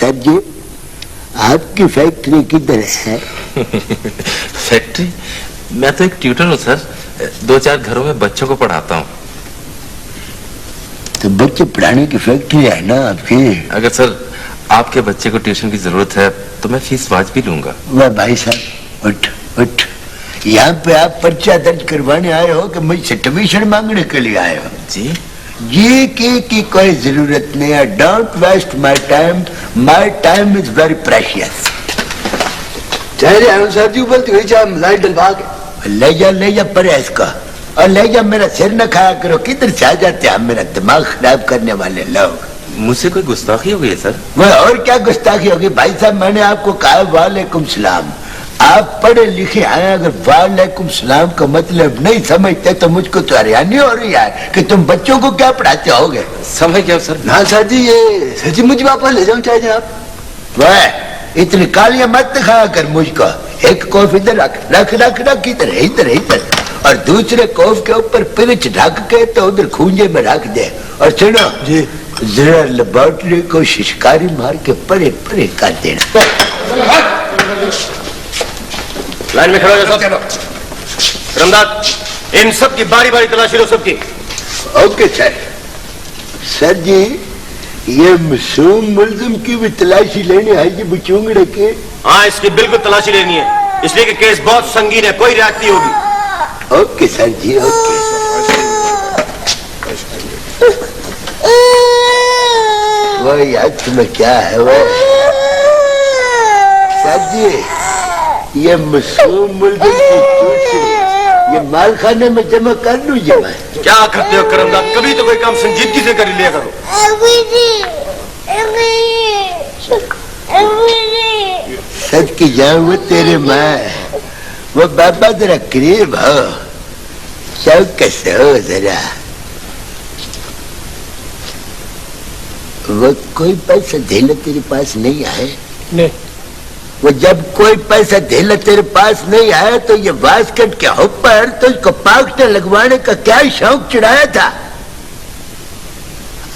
Sir जी, आपकी factory किधर है? फैक्ट्री? मैं तो एक ट्यूटर हूँ सर, 2-4 घरों में बच्चों को पढ़ाता हूँ। तो बच्चे पढ़ाने की फैक्ट्री है ना आपकी? अगर सर आपके बच्चे को ट्यूशन की जरूरत है तो मैं फीस वाजिब लूंगा। वाह भाई साहब, उठ उठ। यहाँ पे आप पर्चा दर्ज करवाने आए हो कि मुझसे ट्यूशन मांगने के लिए आए हो? जी जी की कोई जरूरत नहीं है। Don't waste my time is very precious. Sir ji बोलती हुई जा लाइट डलवा के ले जा परे इसका, और ले जा। मेरा सिर न खाया करो, किधर से आ जाते हैं मेरा दिमाग खराब करने वाले लोग। मुझसे कोई गुस्ताखी हो गई है सर? वह और क्या गुस्ताखी होगी भाई साहब? मैंने आपको कहा वालेकुम सलाम। आप पढ़े लिखे आए, अगर वालेकुम सलाम का मतलब नहीं समझते तो मुझको तो हैरानी हो रही है कि तुम बच्चों को क्या पढ़ाते होगे। समझ गया सर। ना सर जी, ये सर जी मुझे वापस ले जाऊं चाहिए आप। वह इतनी कालियां मत दिखाया कर मुझको। एक कोफ इधर रख रख रख रख, इधर और दूसरे कोफ के ऊपर पिरिच ढक के तो उधर खूंजे में रख दे। और सुनो जी, जरा लेबोरेटरी को शिशकारी मार के परे परे कर देना। लाइन में खड़े हो सब। रमदाद, इन सब की बारी बारी तलाशी लो सबकी। Okay sir. सर जी, ये मासूम मुल्जिम की भी तलाशी लेनी है जी बुचूंगड़े के? हाँ, इसकी बिल्कुल तलाशी लेनी है, इसलिए कि केस बहुत संगीन है, कोई रियायत नहीं होगी। ओके सर जी, ओके। वो यार तुम्हें क्या है वो? सर जी, ये मासूम मुल्जिम की चूचड़ी ये माल खाने में जमा कर लूं जी मैं? क्या करते हो करमदाद, कभी तो कोई काम संजीदगी से कर लिया करो। सच की जाऊं वो तेरे माँ, वो बाबा जरा करीब हो, चौकस हो जरा। वो कोई पैसा धेला तेरे पास नहीं आए? नहीं। वो जब कोई पैसा धेला तेरे पास नहीं आया तो ये वास्कट के ऊपर तुझको पागटे लगवाने का क्या शौक चढ़ाया था?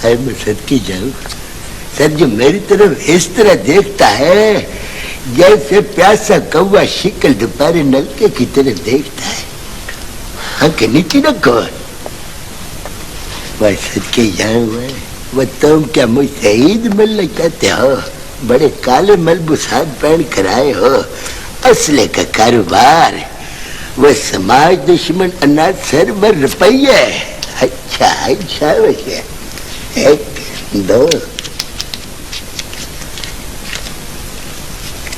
अरे मैं सच की जाऊं, सर जी मेरी तरफ इस तरह देखता है जैसे प्यासा कौवा शिकल दोपहर नलके की तरह देखता है। हाँ के नीचे न कौन? वह सच के जाऊं, वो तुम क्या मुझसे ईद मिलने कहते हो? बड़े काले मलबूसात पहन कर आए हो, असले का कारोबार। वो समाज दुश्मन अनाथ सरबर रुपये। अच्छा अच्छा, वैसे 1 2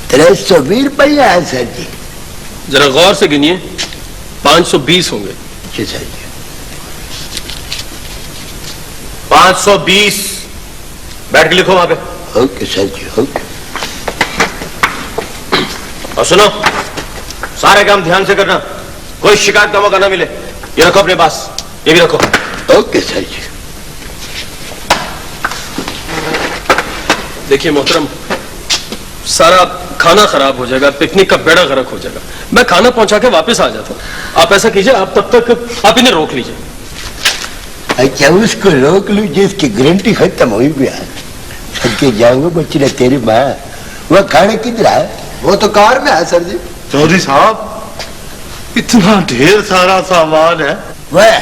320 रुपया है सर जी। जरा गौर से गिनिए, 520 होंगे। अच्छा सर जी। 520 बैठ के लिखो वहां पे। ओके सर जी, ओके। और सुनो, सारे काम ध्यान से करना, कोई शिकायत का मौका ना मिले। ये रखो अपने पास, ये भी रखो। ओके सर जी। देखिए मोहतरम, सारा खाना खराब हो जाएगा, पिकनिक का बेड़ा गर्क हो जाएगा। मैं खाना पहुंचा के वापस आ जाता हूं। आप ऐसा कीजिए, आप तब तक आप इन्हें रोक लीजिए। अच्छा, उसको रोक लू जिसकी गारंटी खत्म हुई भी है। सच्चे जाऊंगा बच्चे तेरी माँ, वो खाने किधर है? वो तो कार में है सर जी। चौधरी साहब, इतना ढेर सारा सामान है। वह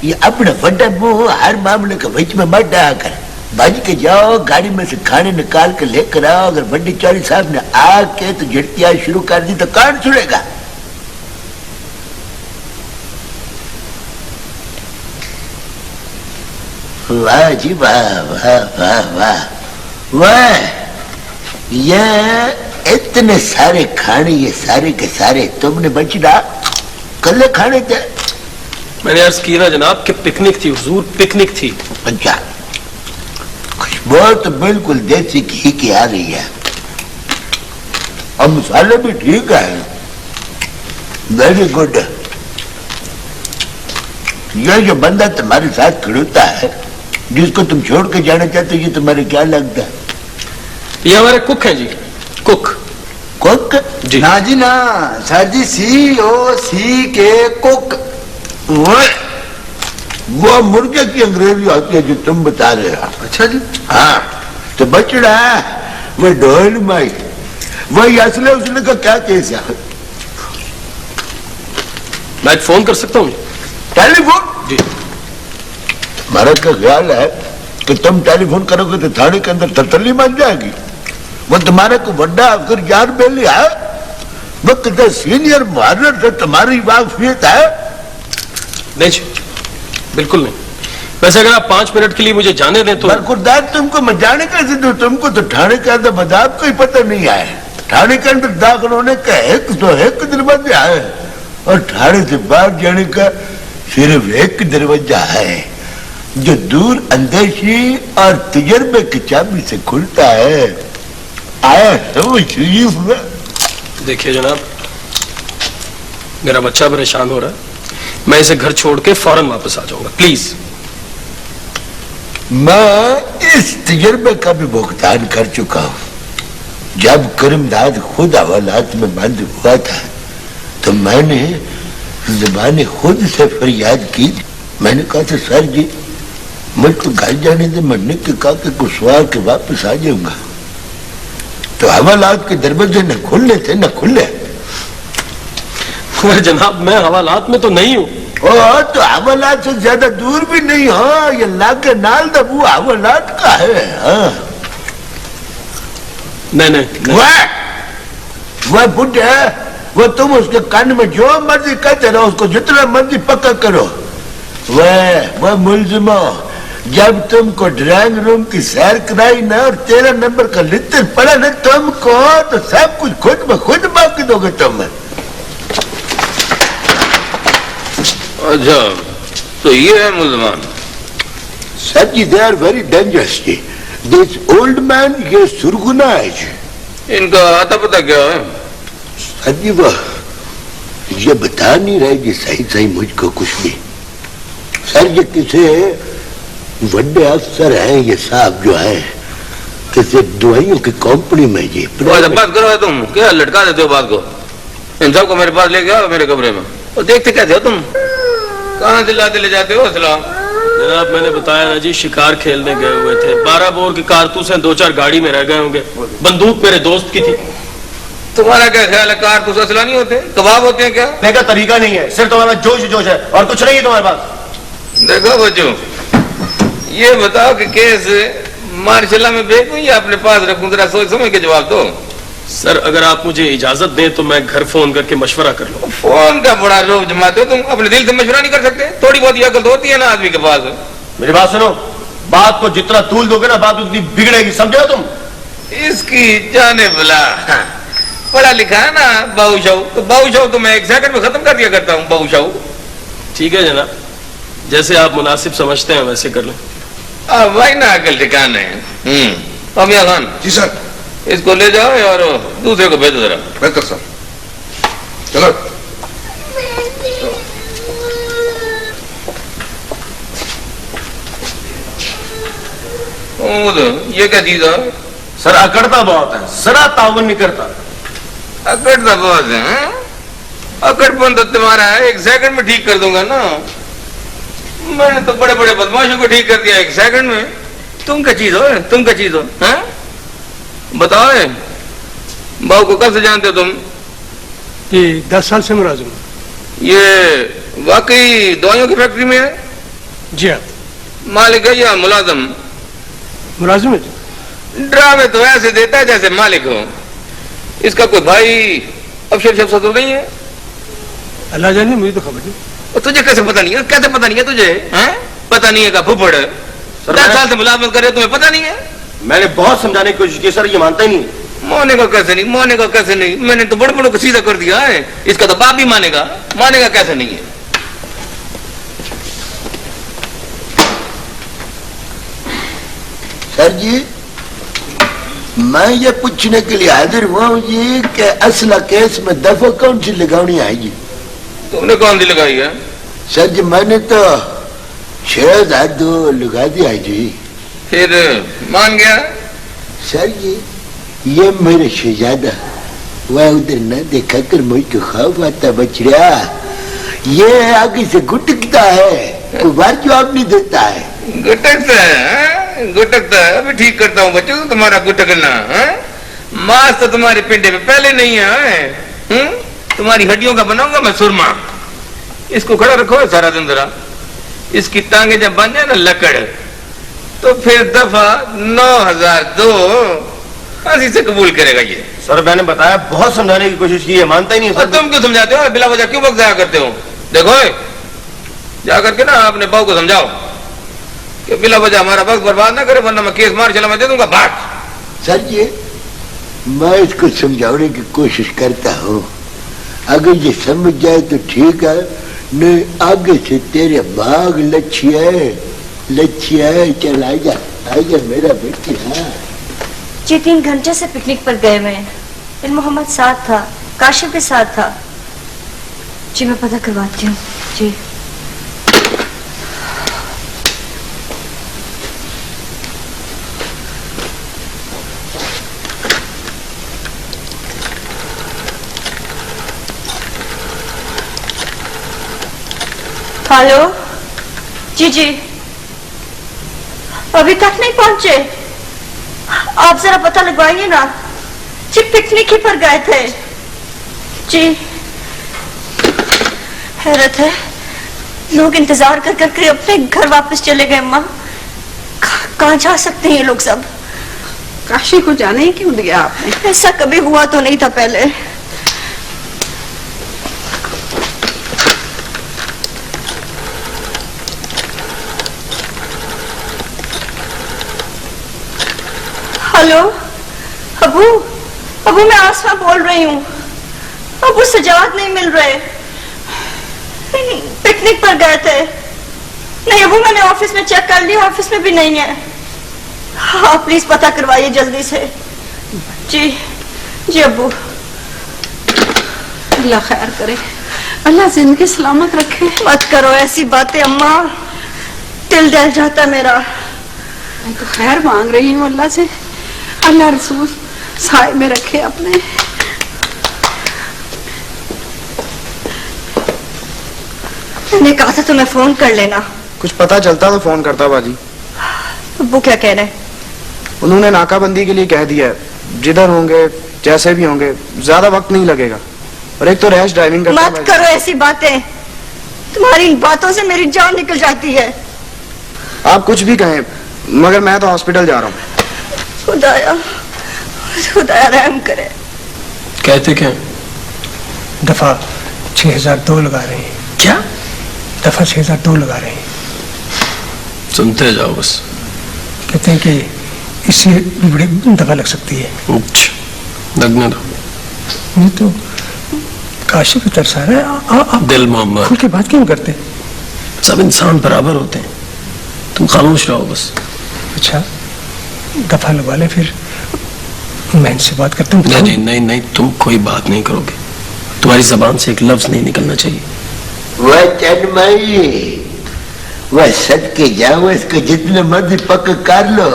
ये अपने बड़ा मुंह हर मामले के बीच में मत डाल कर, भज के जाओ, गाड़ी में से खाने निकाल के लेकर आओ। अगर बड्डी चौधरी साहब ने आके तो झटकियां शुरू कर दी तो कौन सुनेगा? वाह जी वाह वाह वाह वाह वाह, ये इतने सारे खाने, ये सारे के सारे तुमने बचड़ा कल खाने थे? मैंने अर्ज किया ना जनाब कि पिकनिक थी हुजूर, पिकनिक थी। अच्छा, खुशबू तो बिल्कुल देसी घी की आ रही है और मसाले भी ठीक है। Very good. ये जो बंदा तुम्हारे साथ खड़ोता है, जिसको तुम छोड़ के जाना चाहते हो, ये तुम्हारे क्या लगता है? ये हमारे कुक हैं जी, कुक। कुक? जी ना जी ना, सर जी COC के कुक। वो मुर्गे की अंग्रेजी होती है जो तुम बता रहे हो। अच्छा जी। हाँ, तो बचड़ा وہ ڈول مائی وہی اسلحے اسلحے کا کیا کیس ہے؟ میں ایک فون کر سکتا ہوں؟ ٹیلی فون؟ جی ہمارا کیا خیال ہے کہ تم ٹیلی فون کرو گے تو تھانے کے اندر ترتلی بن جائے گی. وہ تمہارا کو بڑا اگر یار بیلی ہے وہ کتنا سینئر محرر سے تمہاری واقفیت ہے. نہیں جی بالکل نہیں. ویسے اگر آپ 5 منٹ کے لیے مجھے جانے دیں تو برخوردار تم کو میں جانے کیسے دوں؟ تم کو تو تھانے کے اندر مذہب کا ہی پتہ نہیں ہے. تھانے کے اندر داخل ہونے کا ایک دروازہ ہے اور تھانے سے باہر جانے کا صرف ایک دروازہ ہے جو دور اندیشی اور تجربے کی چابی سے کھلتا ہے. آیا سمجھ شریف میں؟ دیکھیے جناب میرا بچہ پریشان ہو رہا ہے. میں اسے گھر چھوڑ کے فوراً واپس آ جاؤں گا پلیز. میں اس تجربے کا بھی بھگتان کر چکا ہوں. جب کرم داد خود حوالات میں بند ہوا تھا تو میں نے زبان خود سے فریاد کی. میں نے کہا تھا سر جی مجھ کو گھر جانے دے. میں نے کہا کہ کچھ سوار کے واپس آ جاؤں گا. تو حوالات کے دروازے نہ کھلے تھے نہ کھلے. جناب میں حوالات میں تو نہیں ہوں. تو حوالات سے زیادہ دور بھی نہیں. ہاں یہ لاکے نال دا وہ حوالات کا ہے. ہاں نہیں وہ بڈھے وہ تم اس کے کان میں جو مرضی کہتے رہو اس کو جتنا مرضی پکا کرو. وہ ملزموں جب تم کو ڈرائنگ روم کی سیر کرائی نا اور 13 نمبر کا لتر پڑا نا تم کو تو سب کچھ خود بخود باقی دو گے تم. اچھا تو یہ ہے ملزمان؟ Sir ji they are very dangerous جی. دس اولڈ مین یہ سرگنا ہے جی. ان کا آتا پتا کیا ہے؟ سر جی وہ یہ بتا نہیں رہے جی صحیح مجھ کو کچھ بھی. سر یہ کسی بڑے افسر ہیں یہ صاحب جو ہے کسی دوائیوں کی کمپنی میں جی. بات کرو تم کیا لٹکا دیتے ہو بات کو؟ ان سب کو میرے پاس لے کے آؤ میرے کمرے میں. اور دیکھتے کہتے ہو تم کہاں دلاتے لے جاتے ہو اسلام؟ جناب میں نے بتایا نا جی شکار کھیلنے گئے ہوئے تھے. 12 بور کی کارتوس ہیں 2-4 گاڑی میں رہ گئے ہوں گے. بندوق میرے دوست کی تھی. تمہارا کیا خیال ہے کارتوس اسلحہ نہیں ہوتے کباب ہوتے ہیں کیا؟ کا طریقہ نہیں ہے صرف تمہارا جوش ہے اور کچھ نہیں ہے تمہارے پاس. دیکھو بچوں یہ بتاؤ کہ کیس مارشلہ میں بھیجوں یا اپنے پاس رکھوں؟ ذرا سوچ سمجھ کے جواب دو. سر اگر آپ مجھے اجازت دیں تو میں گھر فون کر کے مشورہ کر لوں. فون کا بڑا روب جماتے ہو تم. اپنے دل سے مشورہ نہیں کر سکتے؟ تھوڑی بہت عقل تو ہوتی ہے نا آدمی کے پاس. میری بات سنو بات کو جتنا طول دو گے نا بات اتنی بگڑے گی سمجھو تم. اس کی جانے بلا پڑھا لکھا ہے نا بہو شاہو. تو بہو شاہو تو میں 1 سیکنڈ میں ختم کر دیا کرتا ہوں. بہو شاہو ٹھیک ہے جناب جیسے آپ مناسب سمجھتے ہیں ویسے کر لیں. بھائی نا عقل ٹھکانے. امیہ خان جی سر. اس کو لے جاؤ اور دوسرے کو بھیجو ذرا. بہتر سر. چلو یہ کیا چیز ہے؟ سر اکڑتا بہت ہے ذرا تعاون نہیں کرتا. اکڑتا بہت ہے. اکڑ پن تو تمہارا ہے 1 سیکنڈ میں ٹھیک کر دوں گا نا. میں نے تو بڑے بڑے بدماشوں کو ٹھیک کر دیا 1 سیکنڈ میں. تم کیا چیز ہو؟ تم کیا چیز ہو؟ بتاؤ بہو کو کب سے جانتے ہو تم؟ جی 10 سال سے ملازم ہوں. یہ واقعی دوائیوں کی فیکٹری میں ہے؟ جی ہاں مالک ہے یا ملازم؟ ملازم ہے جی. ڈرامے تو ایسے دیتا ہے جیسے مالک ہو. اس کا کوئی بھائی افسر شفصر تو نہیں ہے؟ اللہ جانے مجھے تو خبر نہیں. اور تجھے کیسے پتہ نہیں ہے؟ کیسے پتہ نہیں ہے تجھے؟ پتہ نہیں ہے کا پھپھڑ 10 سال سے ملازمت کرے تمہیں پتہ نہیں ہے؟ میں نے بہت سمجھانے کی کوشش کی سر یہ مانتا ہی نہیں. مانے گا کیسے نہیں؟ مانے گا کیسے نہیں؟ میں نے تو بڑے بڑوں کو سیدھا کر دیا ہے. اس کا تو باپ بھی مانے گا. مانے گا کیسے نہیں ہے؟ سر جی میں یہ پوچھنے کے لیے حاضر ہوا ہوں جی کہ اسلحہ کیس میں دفعہ کون سی لگاونی ہے جی؟ تم نے کون سی لگائی ہے؟ سر جی میں نے تو 6,200 لگا دیا جی. پھر مان گیا؟ سر جی یہ میرے شہزادہ وہ ادھر نہ دیکھا کر مجھ کو خوف آتا بچ رہا. یہ آگے سے گٹکتا ہے کوئی بار جواب نہیں دیتا ہے. گٹکتا ہے؟ گٹکتا ہے ابھی ٹھیک کرتا ہوں بچوں تمہارا گٹکنا. मांस तो तुम्हारे पिंडे में पहले नहीं है। तुम्हारी हड्डियों का बनाऊंगा मैं सुरमा। इसको खड़ा रखो सारा दिन जरा। इसकी टांगे जब बन जाए ना लकड़, तो फिर दफा 9002 हंसी से कबूल करेगा ये। सर मैंने बताया, बहुत समझाने की कोशिश की है, मानता ही नहीं और सर। तुम क्यों समझाते हो? बिला वजह क्यों वक्त जाया करते हो? देखो जा करके ना अपने बहू को समझाओ कि बिला वजह हमारा वक्त बर्बाद ना करे, वरना मैं केस मार चला मैं दे दूंगा बात। सर जी, मैं इसको समझाने की कोशिश करता हूँ, अगर ये समझ जाए तो ठीक है, नहीं आगे से तेरे भाग लच्छी है। चल आजा मेरा बेटी। हाँ जी 3 घंटे से पिकनिक पर गए हुए हैं। फिर मोहम्मद साथ था, काशिफ भी साथ था। जी मैं पता करवाती हूँ जी। हेलो जी अभी तक नहीं पहुंचे? आप जरा पता लगवाइए ना जी, पिकनिक ही पर गए थे जी। हैरत है, लोग इंतजार कर करके अपने घर वापस चले गए। अम्मा कहाँ जा सकते हैं ये लोग सब? काशी को जाने ही क्यों दिया आपने? ऐसा कभी हुआ तो नहीं था पहले। हेलो अबू मैं आसमा बोल रही हूँ। अबू सजाद नहीं मिल रहे, पिकनिक पर गए थे। नहीं अबू मैंने ऑफिस में चेक कर लिया, ऑफिस में भी नहीं है। हाँ प्लीज पता करवाइए जल्दी से जी अबू। अल्लाह खैर करे, अल्लाह जिंदगी सलामत रखे। मत करो ऐसी बातें अम्मा, दिल दहल जाता मेरा। मैं तो खैर मांग रही हूँ अल्लाह से, अल्लाह रसूल साए में रखे अपने। मैंने कहा था तुम्हें फोन कर लेना। कुछ पता चलता तो फोन करता बाजी। अब्बू क्या कह रहे हैं? उन्होंने नाकाबंदी के लिए कह दिया है, जिधर होंगे जैसे भी होंगे ज्यादा वक्त नहीं लगेगा। और एक तो रैश ड्राइविंग करता है। मत करो ऐसी बातें, तुम्हारी इन बातों से मेरी जान निकल जाती है। आप कुछ भी कहें, मगर मैं तो हॉस्पिटल जा रहा हूँ। खुदाया रहम करे। कहते क्या? दफा 6002 लगा रहे हैं। क्या? दफा 6002 लगा रहे हैं। सुनते जाओ बस। कहते हैं कि इससे भी बड़ी दफा लग सकती है। लगने दो। नहीं तो काशिफ पे तरस आ रहा है। आप दिल मोहम्मद खुल के बात क्यों करते? सब इंसान बराबर होते हैं, तुम खामोश रहो बस। अच्छा दफा लगवा ले, फिर मैं इनसे बात करता हूँ। नहीं तुम कोई बात नहीं करोगे, तुम्हारी जबान से एक लफ्ज नहीं निकलना चाहिए। वह चन्मई, वह सदके जाओ, इसको जितने मर्जी पक कर लो,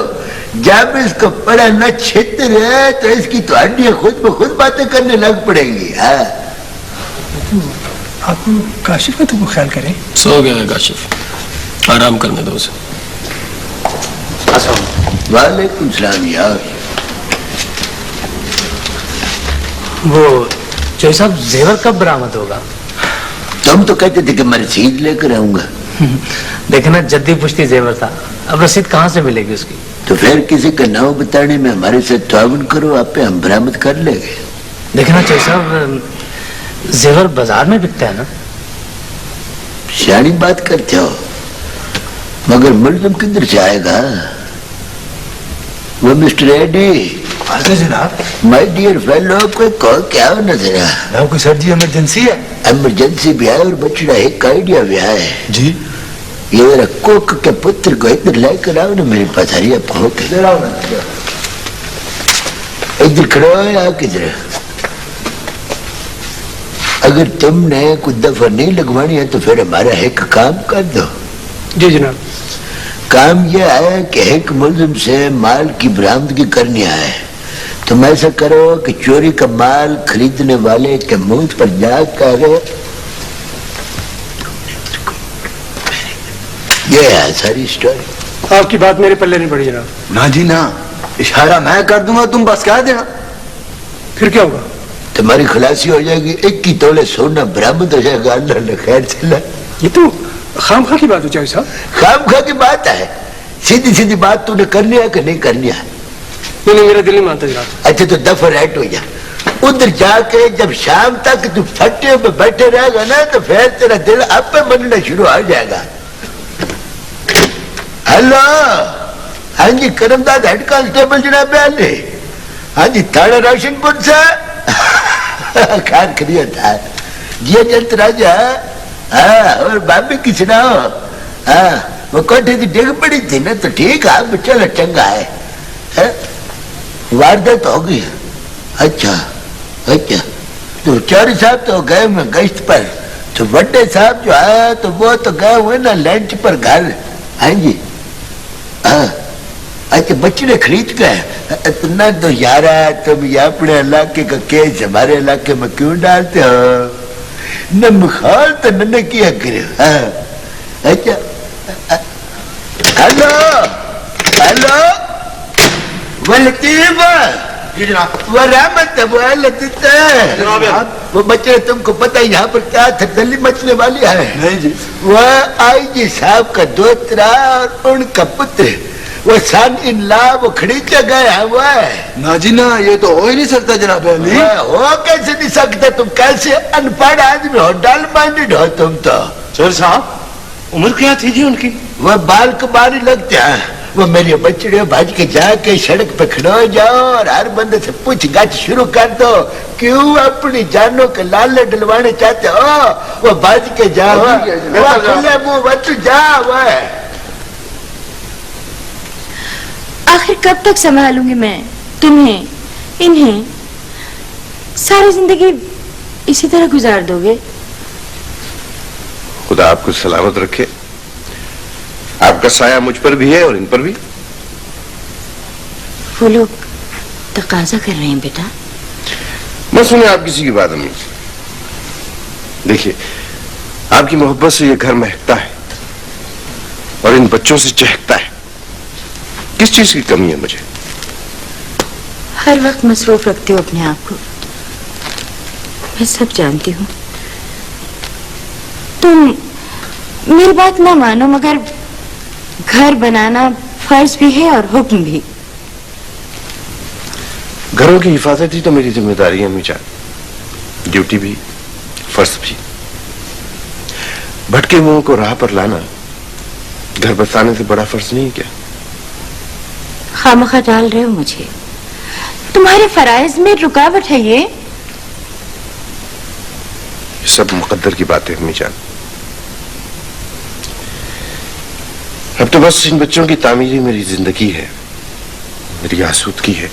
जब इसको पड़ा न क्षेत्र है तो इसकी तो हड्डियां खुद ब खुद बातें करने लग पड़ेंगी। हाँ आप काशिफ का तो ख्याल करें। सो गया है काशिफ, आराम करने दो उसे। वालेकुम सलाम यार। वो चोई साहब जेवर कब बरामद होगा? तुम तो कहते थे कि मैं रसीद लेकर आऊंगा। देखना जद्दी पुश्ती जेवर था, अब रसीद कहाँ से मिलेगी उसकी? तो फिर किसी का नाम बताने में हमारे साथ ताउन करो, आप पे हम बरामद कर लेंगे। देखना चोई साहब जेवर बाजार में बिकता है ना। सियानी बात करते हो, मगर मुल्ज़िम किधर से आएगा? वो मिस्टर एडी। जनाब माय डियर फेलो, कोई कॉल क्या हो ना जरा। ना कोई सर जी इमरजेंसी है? इमरजेंसी भी है और बचड़ा एक आइडिया भी है जी। ये मेरा कोक के पुत्र को इधर लेकर आओ ना मेरे पास। हरिया पहुंच इधर खड़ो है, किधर? अगर तुमने कुछ दफा नहीं लगवानी है तो फिर हमारा एक काम कर दो। जी जनाब। काम यह है कि एक मुल्जिम से माल की बरामदगी करनी है। तुम ऐसा करो कि चोरी का माल खरीदने वाले के मुंह पर जाकर ये है सारी स्टोरी। आपकी बात मेरे पल्ले नहीं पड़ी जनाब। ना जी ना, इशारा मैं कर दूंगा, तुम बस कह देना। फिर क्या होगा? तुम्हारी खलासी हो जाएगी, 21 तोले सोना बरामद हो जाएगा। अल्लाह ने खैर चला। ये तो खामखा की बात हो जाए साहब। खामखा की बात है, सीधी सीधी बात तूने करनी है कि नहीं करनी है? नहीं, मेरा दिल नहीं मानता जनाब। अच्छा तो दफा राइट हो जा, उधर जाके जब शाम तक तू फट्टे पे बैठे रहेगा ना तो फिर तेरा दिल आपे बनना शुरू हो जाएगा। हेलो, हाँ जी करमदाद हेड कांस्टेबल जनाब आले। हाँ जी थाना रोशनपुर से खार खरीद था जी जंत राजा। हाँ और बाबी की सुनाओ। हाँ वो कोठे की डिग पड़ी थी ना तो ठीक है, चलो चंगा है। वारदात हो गई। अच्छा अच्छा, तो चार साहब तो गए मैं गश्त पर, तो बड़े साहब जो आया तो वो तो गए हुए ना लंच पर घर। हाँ जी हाँ अच्छा, बच्चे खरीद गए तो ना तो यार तुम ये अपने इलाके का केस हमारे इलाके में क्यों डालते हो? न मुखाल तो न किया करे। हाँ अच्छा, हेलो हेलो वो लतीफ जी जनाब। वो रहमत है, वो लतीफ है जनाब। वो बच्चे तुमको पता है यहाँ पर क्या थकदली मचने वाली है? नहीं जी। वह आई जी साहब का दोतरा और उनका पुत्र वो सन इन ला वो खरीदे गए हैं। वह ना जी ना, ये तो हो ही नहीं सकता जनाब अली। हो कैसे नहीं सकते? तुम कैसे अनपढ़ आदमी हो, डल माइंडेड हो तुम तो। सर साहब उम्र क्या थी जी उनकी? वह बाल कुमारी लगते हैं। वो मेरे बच्चे भाज के जाके सड़क पे खड़ो जाओ और हर बंदे से पूछ गाछ शुरू कर दो, क्यों अपनी जानों के लाले डलवाने चाहते हो? वो भाज के जाओ, वो खुले मुंह बच्चू जाओ। आखिर कब तक संभालूंगी मैं तुम्हें, इन्हें? सारी जिंदगी इसी तरह गुजार दोगे? खुदा आपको सलामत रखे। आपका साया मुझ पर भी है और इन पर भी। वो लोग तकाजा कर रहे हैं बेटा। मैं सुने आप किसी की बात अम्मी। देखिए आपकी मोहब्बत से ये घर महकता है और इन बच्चों से चहकता है। किस चीज की कमी है मुझे? हर वक्त मसरूफ रखते हो अपने आप को, मैं सब जानती हूँ। तुम मेरी बात ना मानो मगर घर बनाना फर्ज भी है और हुक्म भी। घरों की हिफाजत ही तो मेरी जिम्मेदारी है अम्मी जान, ड्यूटी भी फर्ज भी। भटके मुंह को राह पर लाना घर बसाने से बड़ा फर्ज नहीं है क्या? खामखा डाल रहे हो मुझे, तुम्हारे फराइज में रुकावट है ये सब मुकद्दर की बातें अम्मी जान। अब तो बस इन बच्चों की तामीर ही मेरी जिंदगी है, मेरी आसूदगी है।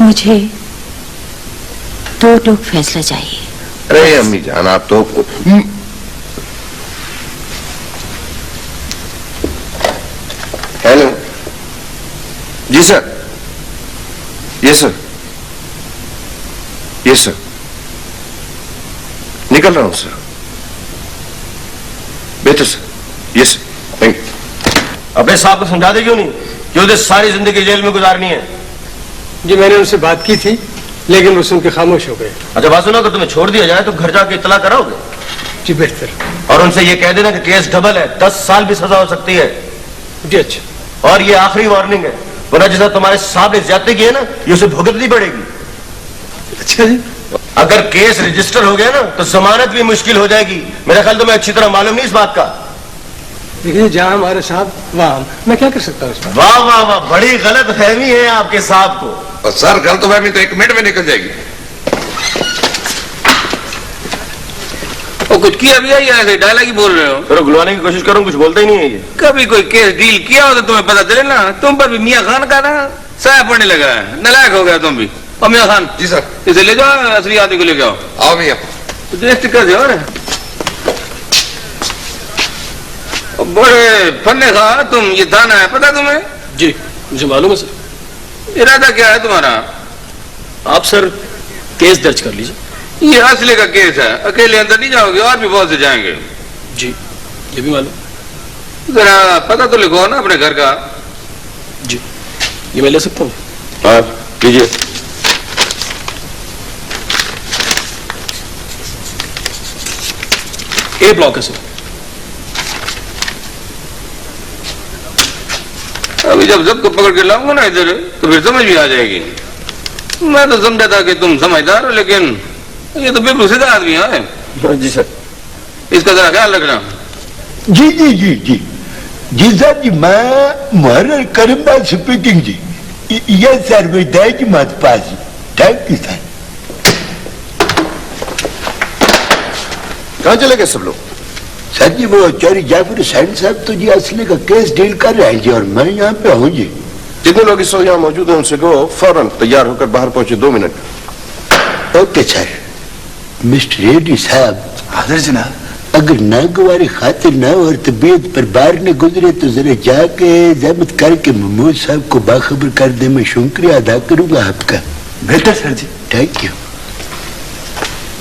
मुझे दो टूक फैसला चाहिए। अरे अम्मी जान आप तो हेलो जी sir, yes sir, yes sir, निकल रहा हूं सर। बेहतर sir, yes sir, thank you. अपने साहब को समझा दे क्यों नहीं कि उसे सारी जिंदगी जेल में गुजारनी है? जी मैंने उनसे बात की थी लेकिन वो सुन के खामोश हो गए। अच्छा बात सुनो, अगर तुम्हें छोड़ दिया जाए तो घर जाके इतला कराओगे? जी बेहतर। और उनसे ये कह देना कि केस डबल है, 10 साल भी सजा हो सकती है। जी अच्छा। और ये आखिरी वार्निंग है, वरना जिस तुम्हारे साहब ने ज्यादती की है ना, ये उसे भुगतनी पड़ेगी। अच्छा जी। अगर केस रजिस्टर हो गया ना तो जमानत भी मुश्किल हो जाएगी। मेरा ख्याल तुम्हें अच्छी तरह मालूम नहीं इस बात का। देखिए जहां हमारे साहब वहां मैं क्या कर सकता हूँ इस बात? वाह वाह वाह, बड़ी गलत फहमी है आपके साहब को। और सर गलत फहमी तो 1 मिनट में निकल जाएगी। और कुछ किया भी है या ऐसे डायलॉग ही बोल रहे हो? तो गुलवाने की कोशिश करूं, कुछ बोलता ही नहीं है ये। कभी कोई केस डील किया हो तो तुम्हें पता चले ना। तुम पर भी मियां खान का ना साया पड़ने लगा है, नालायक हो गया तुम भी। और मियां खान जी सर। इसे ले जाओ, असली आदमी को ले जाओ। आओ मियां। कर दो। बड़े फन्ने खा तुम, ये थाना है पता तुम्हें? जी मुझे मालूम है सर। इरादा क्या है तुम्हारा? आप सर केस दर्ज कर लीजिए। ये असले का केस है, अकेले अंदर नहीं जाओगे, और भी बहुत से जाएंगे। जी ये भी मालूम। जरा पता तो लिखो ना अपने घर का। जी ये मैं ले सकता हूँ? हाँ लीजिए। ए ब्लॉक है सर। अभी जब सबको पकड़ के लाऊंगा ना इधर तो फिर समझ भी आ जाएगी। मैं तो समझा था कि तुम समझदार हो, लेकिन ये तो बिल्कुल सीधा आदमी है। जी सर। इसका जरा ख्याल रखना। जी जी जी जी जी साहब जी, मैं मुहर्रर करीमबाज स्पीकिंग जी। यस सर, विदाई की मत पास जी। Thank you sir. कहाँ चले गए सब लोग? सर जी वो चौरी जाफर हुसैन साहब तो जी असले का केस डील कर रहे हैं जी, और मैं यहाँ पे हूँ जी। जितने लोग इस वक्त यहाँ मौजूद हैं उनसे कहो फौरन तैयार होकर बाहर पहुंचे, 2 minute. Okay sir. Mister Reddy साहब। हाजिर जनाब। अगर नागवारी खातिर ना और तबीयत पर बाहर न गुजरे तो जरा जाके जहमत करके महमूद साहब को बाखबर कर दे। मैं शुक्रिया अदा करूंगा आपका। बेहतर सर जी। Thank you.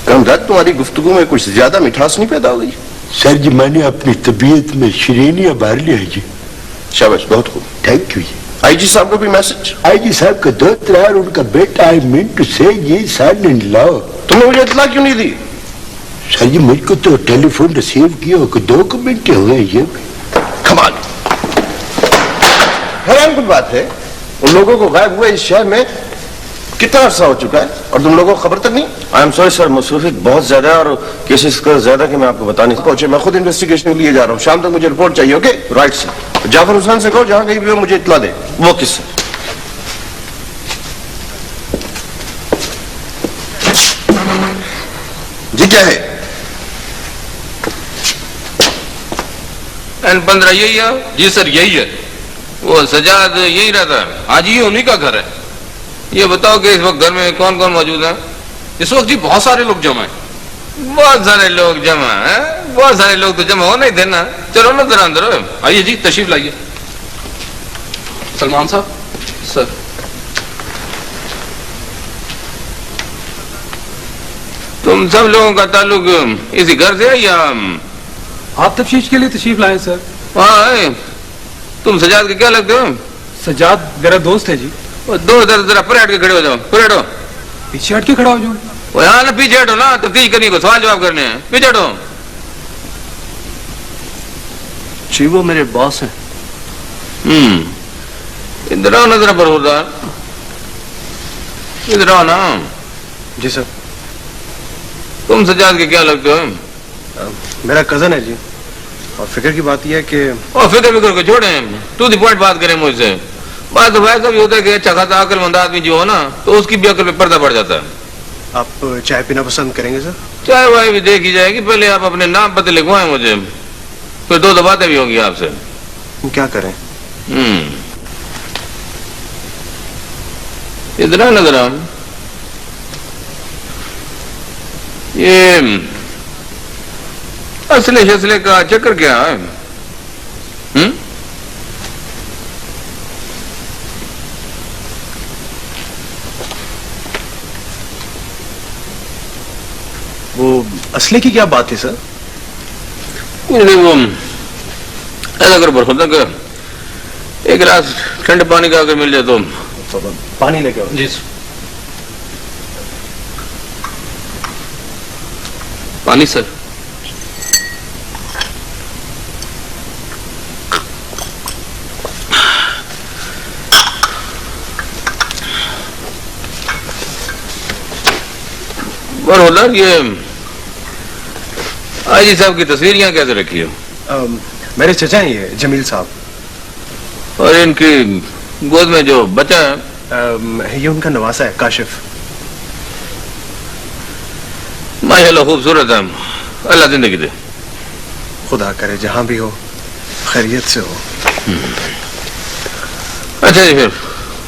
रामदाद, तुम्हारी गुफ्तगू में कुछ ज्यादा मिठास नहीं पैदा हो गई? सर जी मैंने अपनी तबीयत में शरीनियां भर लिया है जी। शाबाश, बहुत खूब। Thank you ji. आईजी साहब को भी मैसेज? आईजी साहब का दोस्त और उनका बेटा, आई मीन टू से जी सन इन लॉ। तुमने मुझे इत्तला क्यों नहीं दी? सर जी मुझको तो टेलीफोन रिसीव किया हो 2 घंटे हुए ये। कमाल। हैरान कुछ बात है, उन लोगों को गायब हुए इस शहर में कितना अरसा हो चुका है और तुम लोगों को खबर तक नहीं? आई एम सॉरी सर, मसरूफियत बहुत ज्यादा है और केसेस का ज्यादा कि मैं आपको बता नहीं पहुंचे। मैं खुद इन्वेस्टिगेशन के लिए जा रहा हूँ, शाम तक मुझे रिपोर्ट चाहिए। Okay right sir. Jafar Hussain से कहो जहां कहीं भी हो मुझे इत्तला दे। वो किस सर? जी क्या है? N15 यही है? जी सर यही है। वो सजाद यही रहता है? आज ये उन्हीं का घर है। ये बताओ कि इस वक्त घर में कौन कौन मौजूद है? इस वक्त जी बहुत सारे लोग जमा हैं। बहुत सारे लोग जमा है? बहुत सारे लोग तो जमा हो नहीं थे ना। चलो ना जरा अंदर। आइए जी, तशरीफ लाइए। सलमान साहब। सर। तुम सब लोगों का ताल्लुक इसी घर से है या? आप तफ्तीश के लिए तशरीफ लाए सर। हाँ, तुम सजाद के क्या लगते हो? सजाद मेरा दोस्त है जी। दो जरा परे हट के खड़े हो जाओ। परे हटो। पीछे हट के खड़ा हो जाओ। वो यहाँ ना पीछे हटो ना, तफ्तीश करनी को सवाल जवाब करने हैं। पीछे हटो। जी वो मेरे बॉस हैं। इधर आओ ना जरा बरहुरदार, इधर आओ ना। जी सर। तुम सजाद के क्या लगते हो? मेरा कजन है जी, और फिक्र की बात यह है कि और फिक्र को छोड़े, टू द पॉइंट बात करें मुझसे। बात तो वैसा भी होता है कि अच्छा खासा अक्लमंद आदमी जो हो ना तो उसकी भी अकल पे पर्दा पड़ जाता है। आप चाय पीना पसंद करेंगे सर?1 चाय वाय भी देखी जाएगी, पहले आप अपने नाम पते लिखवाएं मुझे, फिर 2 बातें भी होंगी आपसे। क्या करें? इधर नजर आ। ये असले शसले का चक्कर क्या है? वो असले की क्या बात है सर? कुछ नहीं, वो ऐसा करो बरखुदा कर, एक गिलास ठंडे पानी का अगर मिल जाए तो पानी लेके आओ। जी सर। पानी सर। बरखुदा, ये आईजी साहब की तस्वीर यहाँ कैसे रखी है? मेरे चचा ही है, जमील साहब। और इनकी गोद में जो बच्चा है? ये उनका नवासा है, काशिफ। माशाल्लाह खूबसूरत है, अल्लाह जिंदगी दे। खुदा करे जहां भी हो खैरियत से हो। अच्छा जी, फिर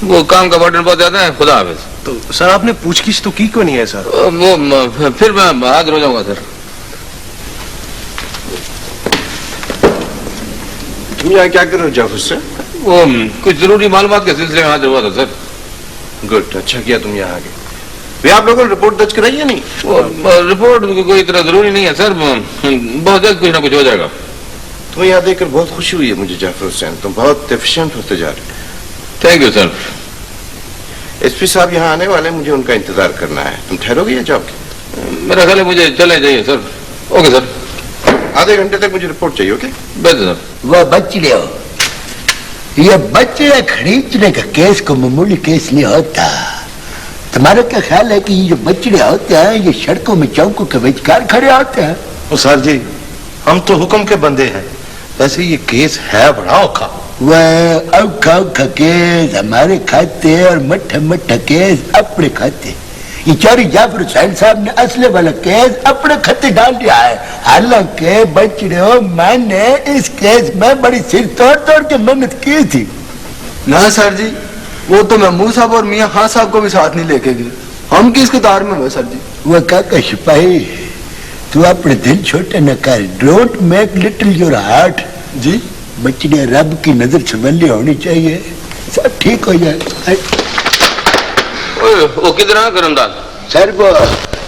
वो काम का बटन बहुत ज्यादा है। खुदा हाफिज। तो सर आपने पूछगिछ तो की क्यों नहीं है सर? वो फिर मैं हाजिर हो जाऊंगा सर। तुम यहाँ क्या कर रहे हो जाफर से? वो कुछ जरूरी मालूमात के सिलसिले में हाजिर हुआ था सर। गुड, अच्छा किया तुम यहाँ आ गए। वे आप लोगों ने रिपोर्ट दर्ज कराई है नहीं? वो रिपोर्ट कोई इतना जरूरी नहीं है सर, बहुत जल्द कुछ ना कुछ हो जाएगा। तुम्हें यहाँ देखकर बहुत खुशी हुई है मुझे जाफर हुसैन, तुम बहुत एफिशिएंट होते जा रहे हो। Thank you sir. एसपी साहब यहाँ आने वाले हैं, मुझे उनका इंतजार करना है। तुम ठहरोगे या जाओगे? मेरा ख्याल है मुझे चले जाइए सर। Okay sir. आधे घंटे तक मुझे रिपोर्ट चाहिए, ओके? बेहतर वह बच्चे हो, ये बच्चे खरीदने का केस को मामूली केस नहीं होता। तुम्हारा क्या ख्याल है कि ये जो बच्चे होते हैं ये सड़कों में चौकों के विचकार खड़े होते हैं? ओ सर जी, हम तो हुक्म के बंदे हैं, वैसे ये केस है बड़ा औखा। वह औखा औखा केस हमारे खाते और मट्ठा मट्ठा केस अपने खाते। ये चौरी जाफर हुसैन साहब ने असले वाला केस अपने खत्ते डाल दिया है। हालांकि बच्चों मैंने इस केस में बड़ी सिर तोड़ तोड़ के मेहनत की थी। ना सर जी, वो तो महमूद साहब और मियाँ खान साहब को भी साथ नहीं लेके गए। हम किस कतार में हुए सर जी? वह काका सिपाही, तू अपने दिल छोटे न कर। Don't make little your heart. जी बच्चे रब की नजर संभली होनी चाहिए, सब ठीक हो जाए। वो किधर है करमदाद? सर वो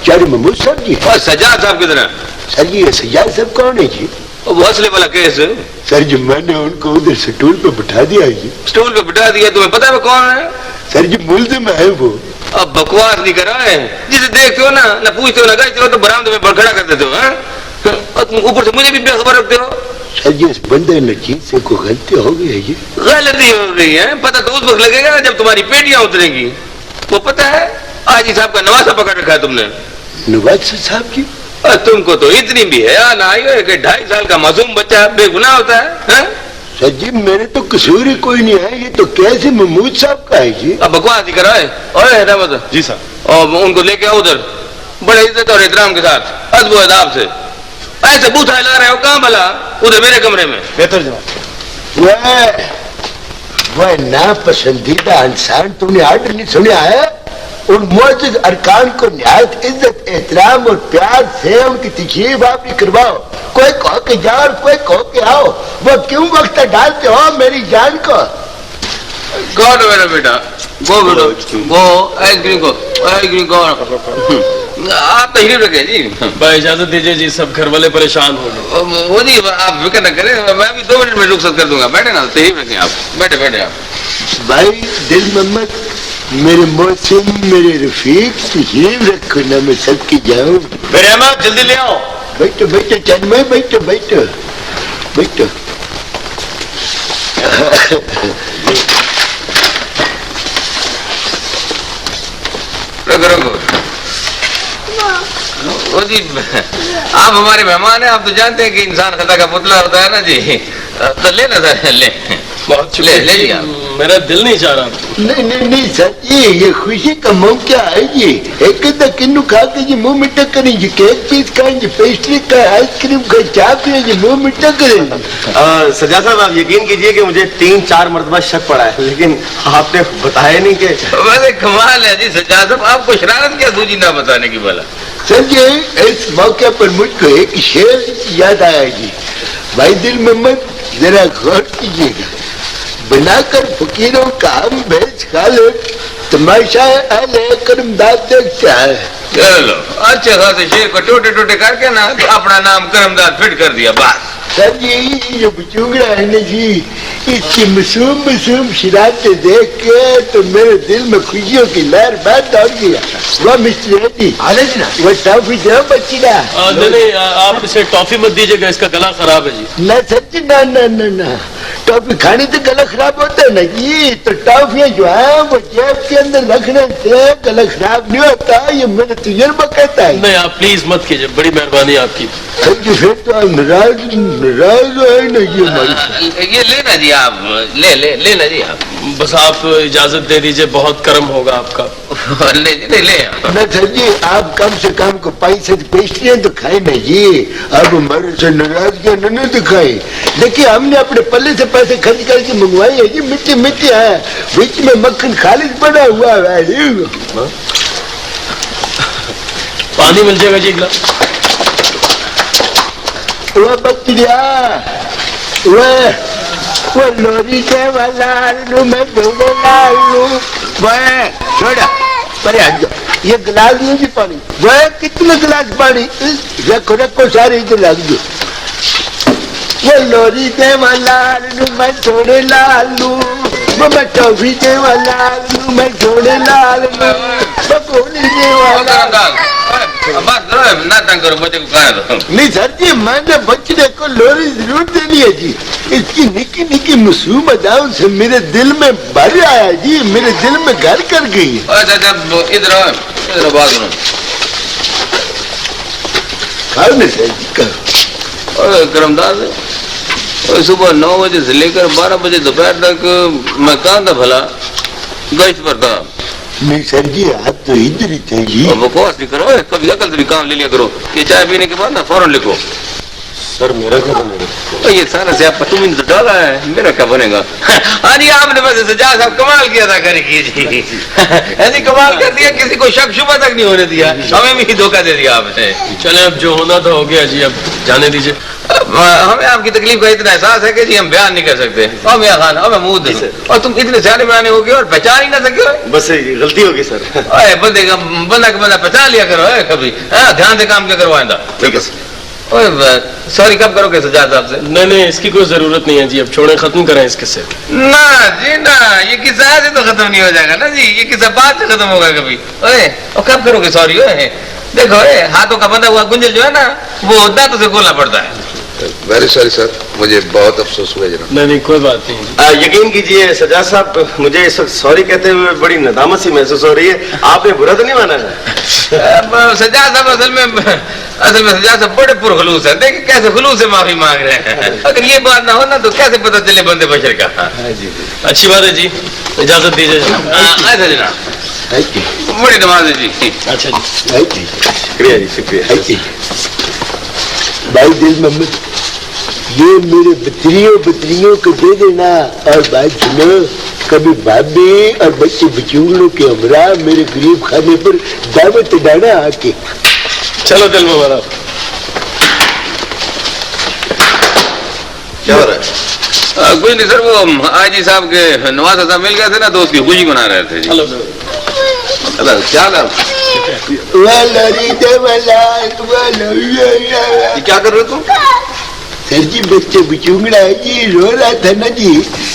चारू महमूद साहब जी। और सजाद साहब किधर है? सर जी ये सजाद साहब कौन है जी? वो असले वाला केस है। सर जी मैंने उनको उधर स्टूल पे बिठा दिया जी। स्टूल पे बिठा दिया? तुम्हें पता है वो कौन है? सर जी मुल्जिम है वो। अब बकवास नहीं कर रहा है, जिसे देखते हो ना पूछते हो ना गए हो तो बरामदे में खड़ा कर देते हो। और तुम ऊपर से मुझे भी बेखबर रखते हो। सर जी इस बंदे नजीब से कोई गलती हो गई है जी? गलती हो गई है, पता तो उस वक्त लगेगा ना जब तुम्हारी पेटियां उतरेंगी। वो पता है आज ही साहब का नवासा पकड़ रखा है तुमने। नवाज साहब जी? और तुमको तो इतनी भी है ना आई हो कि 2.5 साल का मासूम बच्चा बेगुनाह होता है? सर जी मेरे तो कसूर ही कोई नहीं है, ये तो कैसे महमूद साहब का है जी। अब बकवास नहीं कराए। ओए रहमत जी सर। और उनको लेके आओ उधर बड़े इज्जत और एहतराम के साथ, अदब अदाब से। ऐसे बूथा हिला रहे हो कहाँ भला? उधर मेरे कमरे में। बेहतर जनाब। वह नापसंदीदा इंसान तुमने आर्डर नहीं सुना है? उन मौजूद अरकान को निहायत इज्जत एहतराम और प्यार से उनकी तशरीफ आप करवाओ। कोई कहो के जाओ और कोई कहो के आओ। वो क्यों वक्त डालते हो मेरी जान को? गॉड मेरा बेटा वो बेटा वो आइसक्रीम को आइसक्रीम को आप तशरीफ रखे जी। भाई इजाजत दीजिए जी, सब घर वाले परेशान हो गए। वो नहीं आप फिक्र न करें, मैं भी 2 मिनट में रुखसत कर दूंगा। बैठे ना, तशरीफ रखें आप, बैठे बैठे आप। भाई दिल मोहम्मद, मेरे मौसम, मेरे रफीक, तशरीफ रखो ना, मैं सबकी जाऊं। मेरे अहमद जल्दी ले आओ। बैठो बैठो चंद में बैठो बैठो बैठो। जी आप हमारे मेहमान हैं, आप तो जानते हैं कि इंसान खता का पुतला होता है ना जी। तो ले ना सर, ले बहुत ले जी आप। मेरा दिल नहीं चाह रहा। नहीं सर जी, ये खुशी का मौका है जी। एक किन्नू खा के जी मुंह मिठा करेंगे, केक पीस खाएंगे, पेस्ट्री का, आइसक्रीम का, चाय पिएंगे, मुंह मिठा करेंगे। सजा साहब आप यकीन कीजिए कि मुझे 3-4 मरतबा शक पड़ा है, लेकिन आपने बताया नहीं कि। वैसे कमाल है जी सजा साहब, आपको शरारत क्या सूझी ना बताने की भला? सर जी इस मौके पर मुझको एक शेर याद आया जी। भाई दिल मोहम्मद जरा गौर कीजिएगा, बनाकर फकीरों का हम भेज खा ले, तमाशा अहले करमदाद देखता है। चलो अच्छे खासे शेर को टोटे टोटे करके ना अपना नाम करमदाद फिट कर दिया बस। सर जी जो बुचुंगड़ा है ना जी, इसकी मासूम मासूम शरारतें देख के तो मेरे दिल में खुशियों की लहर बात दौड़ गया। वह मिस्टर जी ना वो टॉफी दो बच्ची ना। नहीं आप इसे टॉफी मत दीजिएगा, इसका गला खराब है जी। ना सच ना ना ना ना, टॉफी खाने से गला खराब होता है ना जी। तो टॉफियाँ जो है वो जेब के अंदर रखने से गला खराब नहीं होता, ये मेरा तजुर्बा कहता है। नहीं आप प्लीज मत कीजिए, बड़ी मेहरबानी आपकी। सर जी फिर तो आप नाराज है ना ये हमारी। ये लेना जी आप, लेना जी आप। बस आप इजाजत दे दीजिए, बहुत कर्म होगा आपका। ले ना सर जी आप कम से कम को पैसे पेस्ट्रियाँ तो खाए ना जी। अब हमारे से नाराजगी न दिखाए। देखिए हमने अपने पल्ले से पैसे खर्च करके मंगवाई है जी, मिट्टी मिट्टी है, बीच में मक्खन खालिद बना हुआ है। पानी मिल जाएगा जी गिलास। वह बच्चिया वो लोरी के वाला आलू में डूबे लालू। वह छोड़ा परे हट जाओ, ये गिलास नहीं जी पानी। वह कितने गिलास पानी रखो रखो सारे इधर लग दो। वो लोरी के वाला आलू में छोड़े लालू, वो मैं टॉफी के वाला आलू में छोड़े लालू, वो कोली के वाला बात करो ना, तंग करो बच्चे को, कहा दो। नहीं सर जी, मैंने बच्चे को लोरी जरूर देनी है जी। इसकी निकी निकी मासूम अदाओं से मेरे दिल में भर आया जी, मेरे दिल में घर कर गई। अच्छा इधर बात करो। कहो सर जी, कहो। और करमदास, सुबह 9 बजे से लेकर 12 बजे दोपहर तक मैं कहाँ था भला? गश्त पर था। नहीं सर जी, आप तो इधर ही थे जी। बकवास नहीं करो, कभी अकल से भी काम ले लिया करो। ये चाय पीने के बाद ना फौरन लिखो। सर मेरा क्या बनेगा? ये सारा से आप तुम तो डाला है, मेरा क्या बनेगा? हाँ जी, आपने बस सजाद साहब कमाल किया था करेगी जी। ऐसी कमाल कर दिया, किसी को शक शुबा तक नहीं होने दिया। हमें भी धोखा दे दिया आपने। चले अब जो होना था हो गया जी, अब जाने दीजिए। हमें आपकी तकलीफ का इतना एहसास है कि जी हम बयान नहीं कर सकते। और मियां खान, हमें मुंह दे, और तुम इतने सारे बयाने हो गए और पहचान ही ना सके हो। बस गलती होगी सर। बंदा का बंदा पहचान लिया करो कभी। ध्यान से काम क्या करवाएंदा। ठीक है सर। सॉरी कब करोगे सजाद साहब से? नहीं, इसकी कोई जरूरत नहीं है जी, अब छोड़े, खत्म करें इस किस्से। ना जी ना, ये किस्सा ऐसे तो खत्म नहीं हो जाएगा ना जी, ये किस्सा बाद से खत्म होगा कभी। ओए, और कब करोगे सॉरी? ओए देखो, हाथों का बंधा हुआ गुंजल जो है ना, वो दांतों से खोलना पड़ता है। वेरी सॉरी सर, मुझे बहुत अफसोस हुआ जनाब। नहीं कोई बात नहीं। यकीन कीजिए सजाद साहब, मुझे इस वक्त सॉरी कहते हुए बड़ी नदामत सी महसूस हो रही है। आपने बुरा तो नहीं माना है? सजाद साहब असल में सजाद साहब बड़े पुरखलूस है। देखिए कैसे खुलूस से माफी मांग रहे हैं। अगर ये बात ना हो ना तो कैसे पता चले बंदे बशर का। अच्छी बात है जी, इजाजत दीजिए जनाब। ऐसा जनाब, बड़ी नमाज है जी। अच्छा जी, शुक्रिया जी, शुक्रिया। भाई दिल मोहम्मद, ये मेरे बतरियों को दे देना। और बात सुनो, कभी भाभी और बच्चे बिचूंगलों के हमरा मेरे गरीब खाने पर दावत डाना आके। चलो दिल मुबारक। क्या हो रहा है? कुछ नहीं सर, वो आजी साहब के नवाज साहब मिल गए थे ना, तो उसकी खुशी मना रहे थे। हेलो क्या नाम? क्या कर रहे हो तुम? सर जी बच्चे बिचूंगड़ा है जी, रो रहा था ना जी,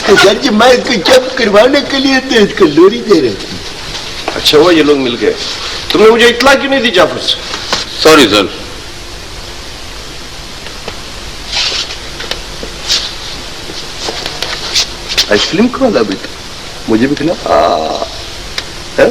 तो सर जी मैं इसको चुप करवाने के लिए तो इसको लोरी दे रहे थे। अच्छा हुआ ये लोग मिल गए। तुमने मुझे इत्तला क्यों नहीं दी जाफर से? Sorry sir. आइसक्रीम खिला बेटा, मुझे भी खिला। है?